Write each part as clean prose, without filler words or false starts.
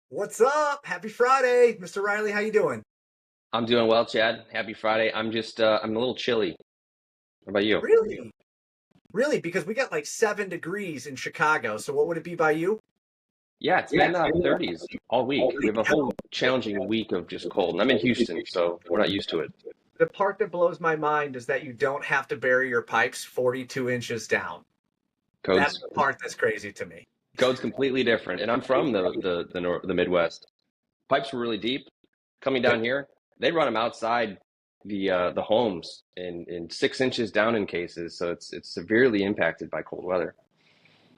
What's up? Happy Friday, Mr. Riley. How you doing? I'm doing well, Chad. Happy Friday. I'm a little chilly. How about you? Really? Really? Because we got like 7 degrees in Chicago. So what would it be by you? Yeah, it's been 30s all week. We have a whole challenging week of just cold. And I'm in Houston, so we're not used to it. The part that blows my mind is that you don't have to bury your pipes 42 inches down. That's Code's the part that's crazy to me. code's completely different. And I'm from the Midwest. Pipes were really deep. Coming down here, they run them outside the homes in 6 inches down in cases. So it's severely impacted by cold weather.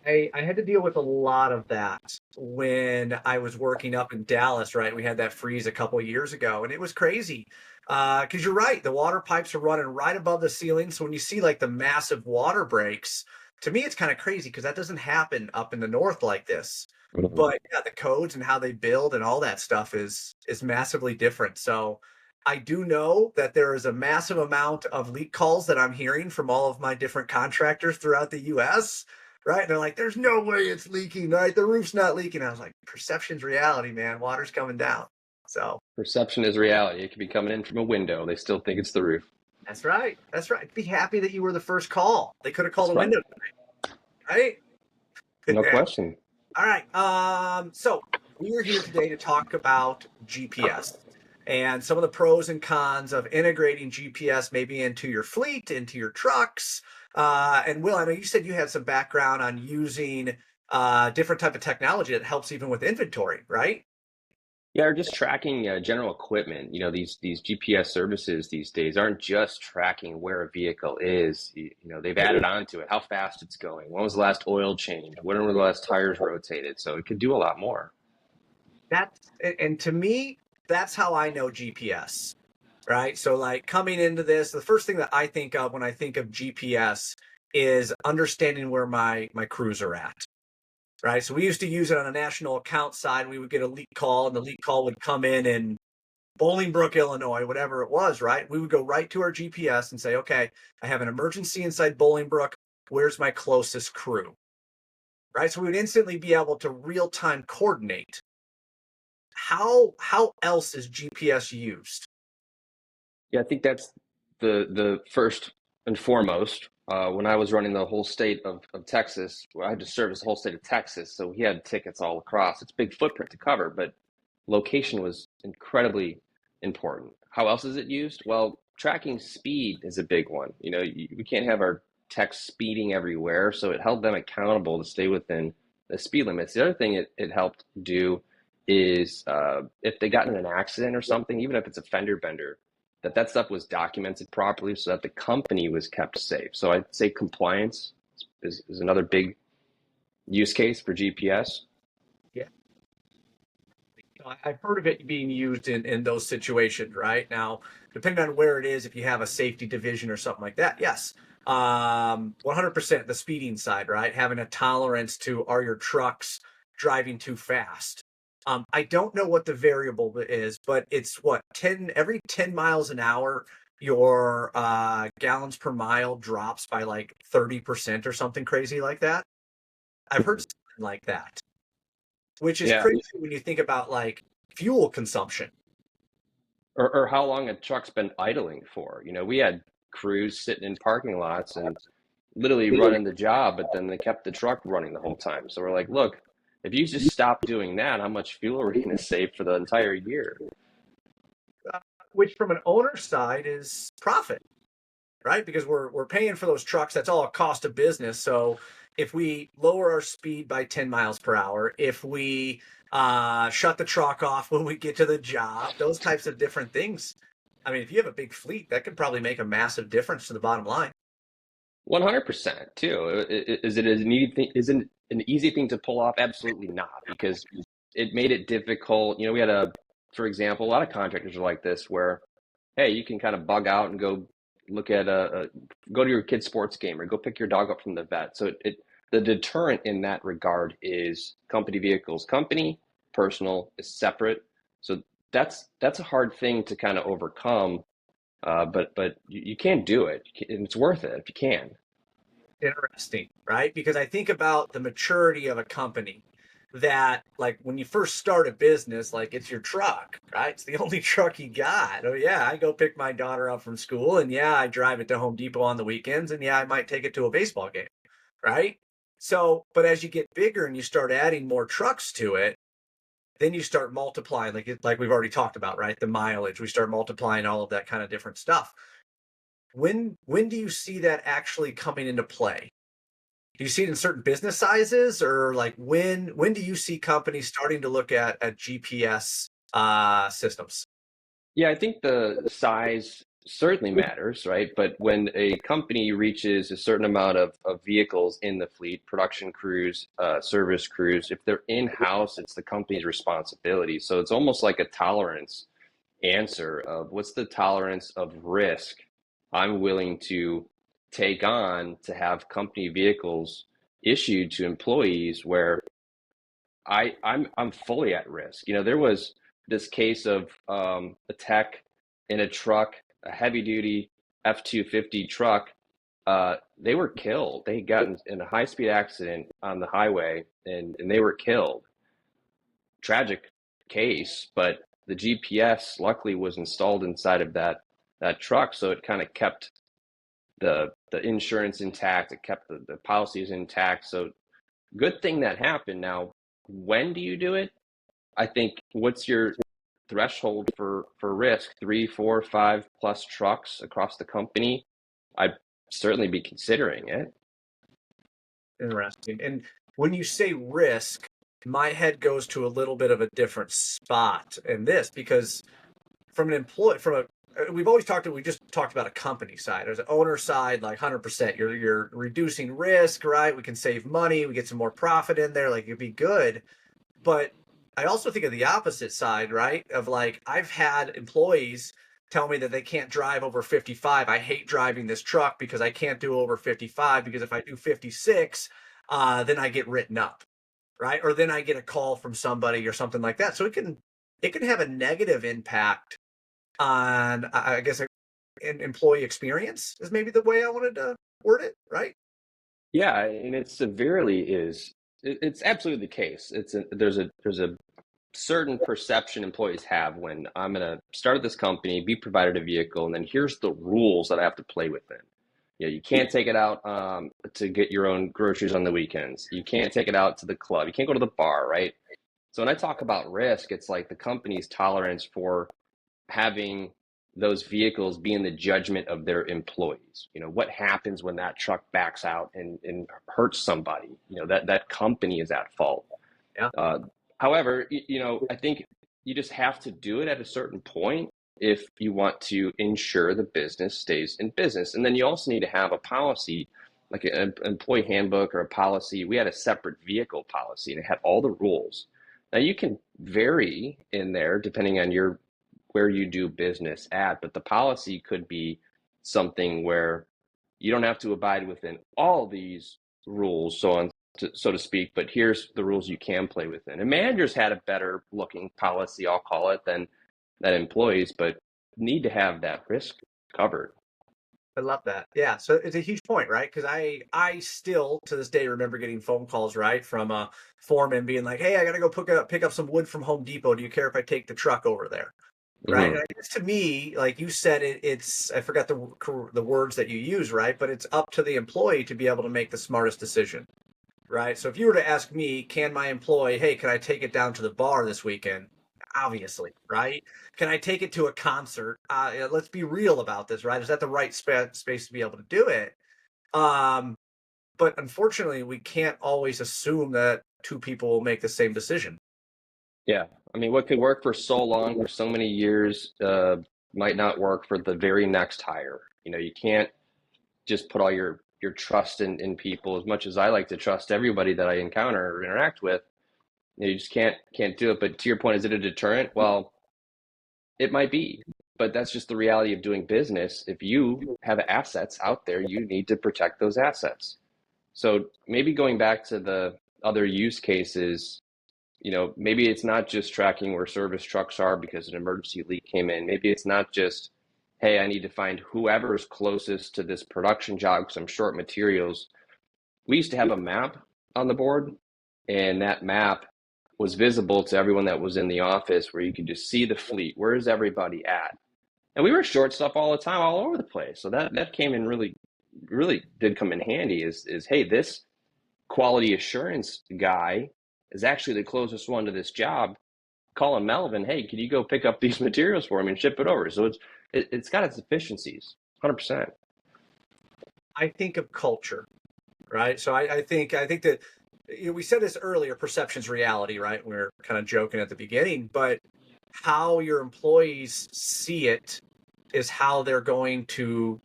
I had to deal with a lot of that when I was working up in Dallas, right? We had that freeze a couple years ago, and it was crazy. Because you're right, the water pipes are running right above the ceiling. So when you see like the massive water breaks, to me, it's kind of crazy because that doesn't happen up in the north like this. Mhm. But yeah, the codes and how they build and all that stuff is massively different. So I do know that there is a massive amount of leak calls that I'm hearing from all of my different contractors throughout the US, right? And they're like, there's no way it's leaking, right? The roof's not leaking. I was like, perception's reality, man. Water's coming down. So Perception is reality. It could be coming in from a window. They still think it's the roof. that's right. That's right. Be happy that you were the first call. They could have called That's a right. window, right? No question. All right. So we are here today to talk about GPS and some of the pros and cons of integrating GPS maybe into your fleet, into your trucks. And Will, I know you said you had some background on using different type of technology that helps even with inventory, right? Yeah, or just tracking general equipment. These GPS services these days aren't just tracking where a vehicle is. They've added on to it, how fast it's going. When was the last oil change? When were the last tires rotated? So it could do a lot more. That's and to me, that's how I know GPS, right? So like coming into this, the first thing that I think of when I think of GPS is understanding where my crews are at, right? So we used to use it on a national account side. We would get a leak call, and the leak call would come in Bolingbrook, Illinois, whatever it was, right? We would go right to our GPS and say, okay, I have an emergency inside Bolingbrook. Where's my closest crew? Right? So we would instantly be able to real time coordinate. How else is GPS used? Yeah, I think that's the first and foremost. When I was running the whole state of Texas, where I had to service the whole state of Texas, so we had tickets all across. It's a big footprint to cover, but location was incredibly important. How else is it used? Well, tracking speed is a big one. We can't have our techs speeding everywhere, so it held them accountable to stay within the speed limits. The other thing it helped do is if they got in an accident or something, even if it's a fender bender, that stuff was documented properly so that the company was kept safe. So I'd say compliance is another big use case for GPS. Yeah. I've heard of it being used in those situations, right? Now, depending on where it is, if you have a safety division or something like that, yes. 100% the speeding side, right? Having a tolerance to are your trucks driving too fast? I don't know what the variable is, but it's what 10 every 10 miles an hour, your gallons per mile drops by like 30% or something crazy like that. I've heard something like that, which is Yeah. crazy when you think about like fuel consumption. Or how long a truck's been idling for. We had crews sitting in parking lots and literally running the job, but then they kept the truck running the whole time. So we're like, look, if you just stop doing that, how much fuel are we going to save for the entire year? Which from an owner's side is profit, right? Because we're paying for those trucks. That's all a cost of business. So if we lower our speed by 10 miles per hour, if we shut the truck off when we get to the job, those types of different things. I mean, if you have a big fleet, that could probably make a massive difference to the bottom line. 100% too. Is it an easy thing? Is it an easy thing to pull off? Absolutely not, because it made it difficult. We had for example, a lot of contractors are like this, where, hey, you can kind of bug out and go look at go to your kid's sports game or go pick your dog up from the vet. So the deterrent in that regard is company vehicles. Company, personal is separate. So that's a hard thing to kind of overcome. But you can do it, and it's worth it if you can. Interesting, right? Because I think about the maturity of a company. that like when you first start a business, like it's your truck, right? It's the only truck you got. Oh yeah, I go pick my daughter up from school, and yeah, I drive it to Home Depot on the weekends, and yeah, I might take it to a baseball game, right? So, but as you get bigger and you start adding more trucks to it, then you start multiplying, like we've already talked about, right? The mileage, we start multiplying all of that kind of different stuff. When do you see that actually coming into play? Do you see it in certain business sizes, or like when do you see companies starting to look at GPS systems? Yeah, I think the size certainly matters, right? But when a company reaches a certain amount of vehicles in the fleet, production crews, service crews, if they're in-house, it's the company's responsibility. So it's almost like a tolerance answer of what's the tolerance of risk I'm willing to take on to have company vehicles issued to employees where I'm fully at risk. You know, there was this case of a tech in a truck, a heavy duty F-250 truck. They were killed. They got in a high speed accident on the highway and they were killed. Tragic case, but the GPS luckily was installed inside of that truck, so it kind of kept the insurance intact. It kept the policies intact. So good thing that happened. Now, when do you do it? I think what's your threshold for risk? Three, four, five plus trucks across the company? I'd certainly be considering it. Interesting. And when you say risk, my head goes to a little bit of a different spot in this, because from an employee, we just talked about a company side. There's an owner side, like 100%. You're reducing risk, right? We can save money, we get some more profit in there, like it'd be good. But I also think of the opposite side, right? Of like, I've had employees tell me that they can't drive over 55. I hate driving this truck because I can't do over 55, because if I do 56, then I get written up, right? Or then I get a call from somebody or something like that. So it can have a negative impact on, I guess, an employee experience is maybe the way I wanted to word it, right? Yeah, and it severely is. It's absolutely the case. There's a certain perception employees have when I'm going to start at this company, be provided a vehicle, and then here's the rules that I have to play within. You know, you can't take it out to get your own groceries on the weekends. You can't take it out to the club. You can't go to the bar, right? So when I talk about risk, it's like the company's tolerance for having those vehicles be in the judgment of their employees. You know, what happens when that truck backs out and hurts somebody? You know, that company is at fault. Yeah. Uh, However, you know, I think you just have to do it at a certain point if you want to ensure the business stays in business. And then you also need to have a policy, like an employee handbook or a policy. We had a separate vehicle policy and it had all the rules. Now you can vary in there depending on your where you do business at, but the policy could be something where you don't have to abide within all these rules, so to speak, but here's the rules you can play within. And managers had a better looking policy, I'll call it, than employees, but need to have that risk covered. I love that. Yeah. So it's a huge point, right? Because I still to this day remember getting phone calls, right, from a foreman being like, "Hey, I got to go pick up some wood from Home Depot. Do you care if I take the truck over there?" Right. And Hmm. I guess to me, like you said, it's I forgot the words that you use, right? But it's up to the employee to be able to make the smartest decision, right? So if you were to ask me, can my employee, hey, can I take it down to the bar this weekend? Obviously, right? Can I take it to a concert? Let's be real about this, right? Is that the right space to be able to do it? Um, but unfortunately, we can't always assume that two people will make the same decision. Yeah. I mean, what could work for so long, for so many years, might not work for the very next hire. You know, you can't just put all your trust in people as much as I like to trust everybody that I encounter or interact with. You just can't do it. But to your point, is it a deterrent? Well, it might be, but that's just the reality of doing business. If you have assets out there, you need to protect those assets. So maybe going back to the other use cases, you know, maybe it's not just tracking where service trucks are because an emergency leak came in. Maybe it's not just, hey, I need to find whoever's closest to this production job because I'm short materials. We used to have a map on the board, and that map was visible to everyone that was in the office, where you could just see the fleet. Where is everybody at? And we were short stuff all the time, all over the place. So that came in really did come in handy. Is hey, this quality assurance guy is actually the closest one to this job. Calling Melvin, hey, can you go pick up these materials for me and ship it over? So it's got its efficiencies, 100%. I think of culture, right? So I think that we said this earlier, perception's reality, right? We are kind of joking at the beginning, but how your employees see it is how they're going to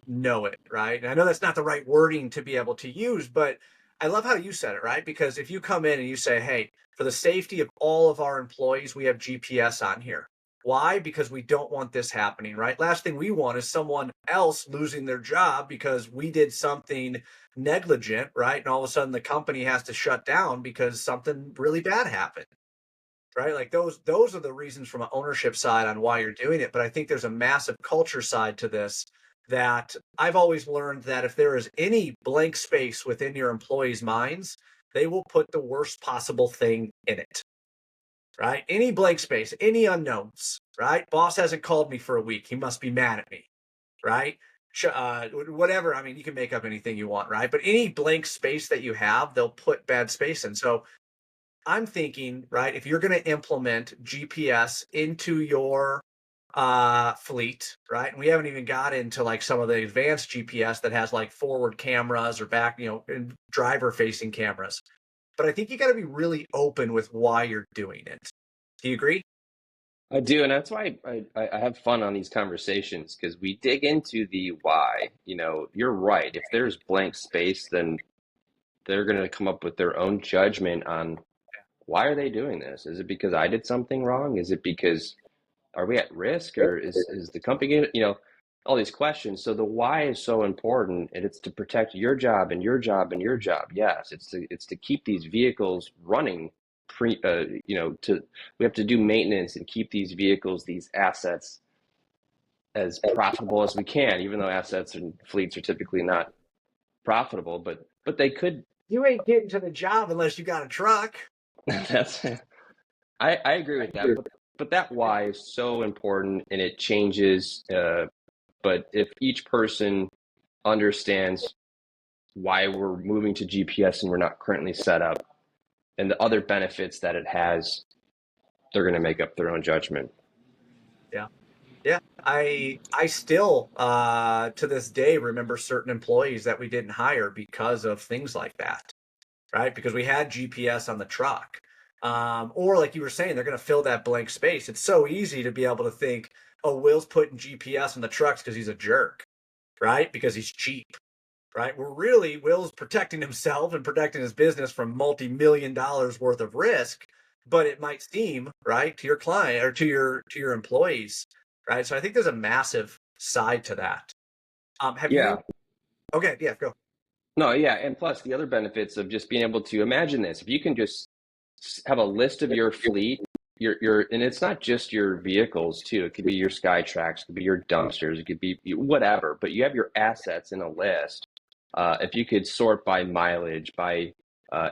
know it, right? And I know that's not the right wording to be able to use, but I love how you said it, right? Because if you come in and you say, hey, for the safety of all of our employees, we have GPS on here. Why? Because we don't want this happening, right? Last thing we want is someone else losing their job because we did something negligent, right? And all of a sudden the company has to shut down because something really bad happened, right? Like those are the reasons from an ownership side on why you're doing it. But I think there's a massive culture side to this that I've always learned that if there is any blank space within your employees' minds, they will put the worst possible thing in it, right? Any blank space, any unknowns, right? Boss hasn't called me for a week. He must be mad at me, right? Whatever. I mean, you can make up anything you want, right? But any blank space that you have, they'll put bad space in. So I'm thinking, right, if you're going to implement GPS into your fleet, right, and we haven't even got into like some of the advanced GPS that has like forward cameras or back, and driver facing cameras. But I think you got to be really open with why you're doing it. Do you agree? I do, and that's why I have fun on these conversations, because we dig into the why. You're right. If there's blank space, then they're going to come up with their own judgment on why are they doing this? Is it because I did something wrong? Is it because are we at risk, or is the company, all these questions. So the why is so important, and it's to protect your job and your job and your job. Yes, it's to keep these vehicles running. To we have to do maintenance and keep these vehicles, these assets, as profitable as we can, even though assets and fleets are typically not profitable, but they could. You ain't getting to the job unless you got a truck. That's I agree with that, but that why is so important, and it changes. But if each person understands why we're moving to GPS and we're not currently set up, and the other benefits that it has, they're going to make up their own judgment. Yeah. Yeah, I still to this day remember certain employees that we didn't hire because of things like that, right? Because we had GPS on the truck. Or like you were saying, they're going to fill that blank space. It's so easy to be able to think, oh, Will's putting GPS on the trucks because he's a jerk, right? Because he's cheap, right? We're really Will's protecting himself and protecting his business from multi-million dollars worth of risk, but it might seem right to your client or to your employees, right? So I think there's a massive side to that. Have you? Yeah. Okay, yeah, go. No, yeah. And plus the other benefits of just being able to imagine this, if you can just have a list of your fleet, and it's not just your vehicles too. It could be your sky tracks, it could be your dumpsters, it could be whatever, but you have your assets in a list. If you could sort by mileage, by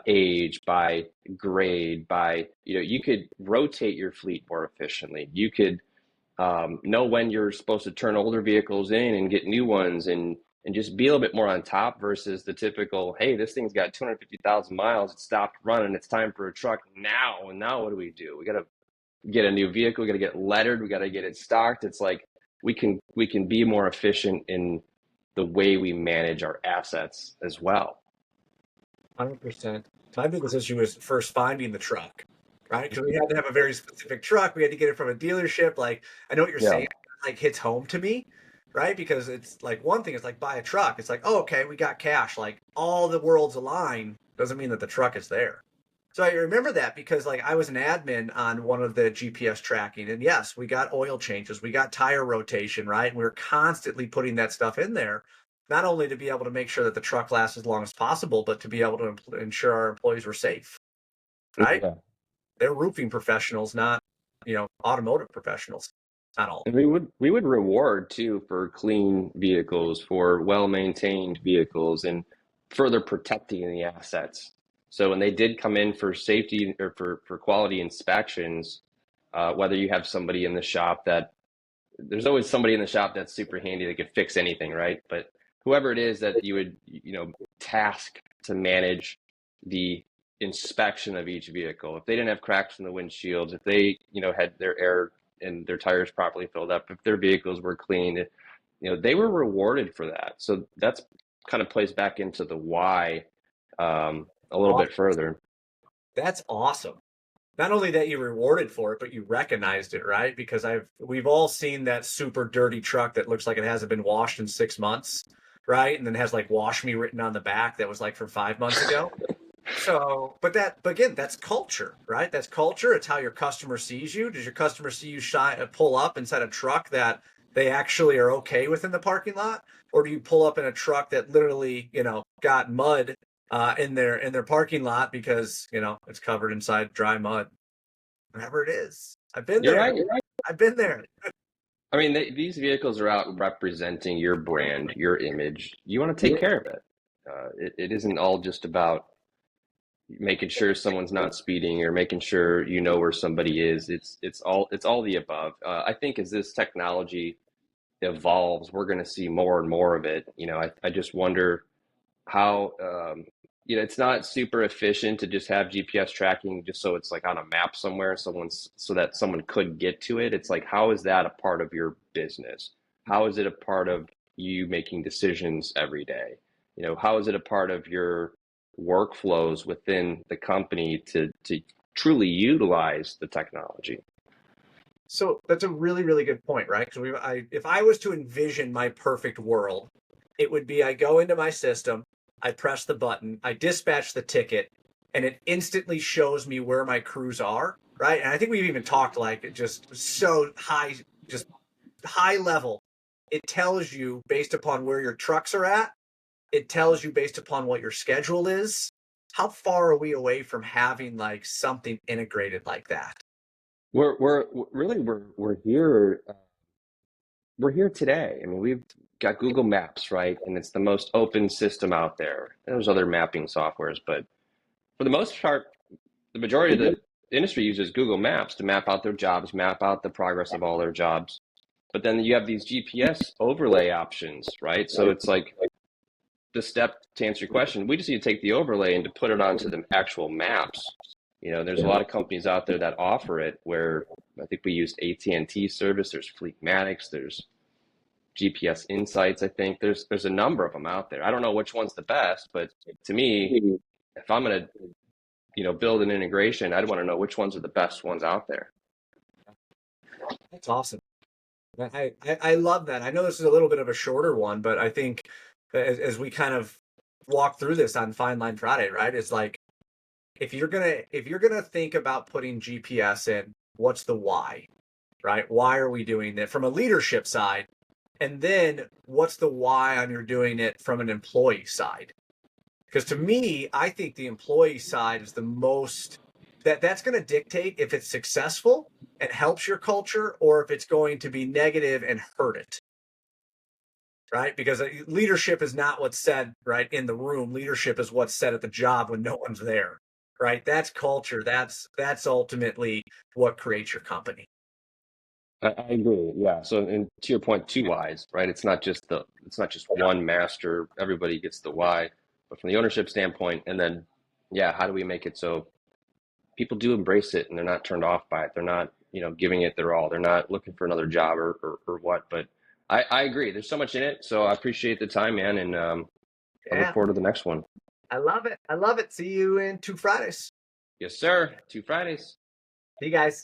age, by grade, by, you could rotate your fleet more efficiently. You could know when you're supposed to turn older vehicles in and get new ones, and just be a little bit more on top versus the typical, hey, this thing's got 250,000 miles, it stopped running, it's time for a truck now. And now what do? We got to get a new vehicle, we got to get lettered, we got to get it stocked. It's like we can be more efficient in the way we manage our assets as well. 100%. My biggest issue was first finding the truck, right? Because we had to have a very specific truck. We had to get it from a dealership. Like, I know what you're Yeah. saying, like hits home to me, right? Because it's like one thing is like buy a truck. It's like, oh, okay, we got cash. Like all the worlds align doesn't mean that the truck is there. So I remember that because like I was an admin on one of the GPS tracking, and yes, we got oil changes, we got tire rotation, right? And we were constantly putting that stuff in there, not only to be able to make sure that the truck lasts as long as possible, but to be able to ensure our employees were safe, right? Yeah. They're roofing professionals, not automotive professionals. Not all. And we would reward too for clean vehicles, for well maintained vehicles, and further protecting the assets. So when they did come in for safety or for quality inspections, whether you have somebody in the shop that there's always somebody in the shop that's super handy that could fix anything, right? But whoever it is that you would, task to manage the inspection of each vehicle, if they didn't have cracks in the windshields, if they, had their air and their tires properly filled up, if their vehicles were clean, they were rewarded for that. So that's kind of plays back into the why a little bit further. That's awesome. Not only that you rewarded for it, but you recognized it, right? Because we've all seen that super dirty truck that looks like it hasn't been washed in 6 months, right? And then has like "wash me" written on the back that was like from 5 months ago. So, but again, that's culture, right? That's culture. It's how your customer sees you. Does your customer see you pull up inside a truck that they actually are okay with in the parking lot, or do you pull up in a truck that literally, got mud in their parking lot because it's covered inside dry mud? Whatever it is, I've been You're there. right. I've been there. I mean, these vehicles are out representing your brand, your image. You want to take care of it. It isn't all just about making sure someone's not speeding or making sure you know where somebody is. It's all the above. I think as this technology evolves, we're going to see more and more of it. I just wonder how it's not super efficient to just have GPS tracking just so it's like on a map somewhere so that someone could get to it. It's like, how is that a part of your business? How is it a part of you making decisions every day? How is it a part of your workflows within the company to truly utilize the technology? So that's a really, really good point, right? Because if I was to envision my perfect world, it would be I go into my system, I press the button, I dispatch the ticket, and it instantly shows me where my crews are, right? And I think we've even talked like it just so high, just high level. It tells you based upon where your trucks are at. It tells you based upon what your schedule is. How far are we away from having like something integrated like that? We're here. We're here today. I mean, we've got Google Maps, right? And it's the most open system out there. There's other mapping softwares, but for the most part, the majority of the industry uses Google Maps to map out their jobs, map out the progress of all their jobs. But then you have these GPS overlay options, right? So it's like the step to answer your question, we just need to take the overlay and to put it onto the actual maps. There's a lot of companies out there that offer it where I think we used AT&T service, there's Fleetmatics, there's GPS Insights. I think there's a number of them out there. I don't know which one's the best, but to me, if I'm going to build an integration, I'd want to know which ones are the best ones out there. That's awesome. I love that. I know this is a little bit of a shorter one, but I think as we kind of walk through this on Fine Line Friday, right? It's like if you're gonna think about putting GPS in, what's the why, right? Why are we doing that from a leadership side? And then what's the why on you're doing it from an employee side? Because to me, I think the employee side is the most that's going to dictate if it's successful and helps your culture or if it's going to be negative and hurt it, right? Because leadership is not what's said right in the room. Leadership is what's said at the job when no one's there, right? That's culture. That's ultimately what creates your company. I agree. Yeah. So, and to your point, two whys, right? It's not just one master. Everybody gets the why, but from the ownership standpoint, and then, yeah, how do we make it so people do embrace it and they're not turned off by it? They're not, giving it their all. They're not looking for another job or what. But I agree. There's so much in it. So I appreciate the time, man, and I look Yeah, forward to the next one. I love it. I love it. See you in 2 Fridays. Yes, sir. 2 Fridays. See you guys.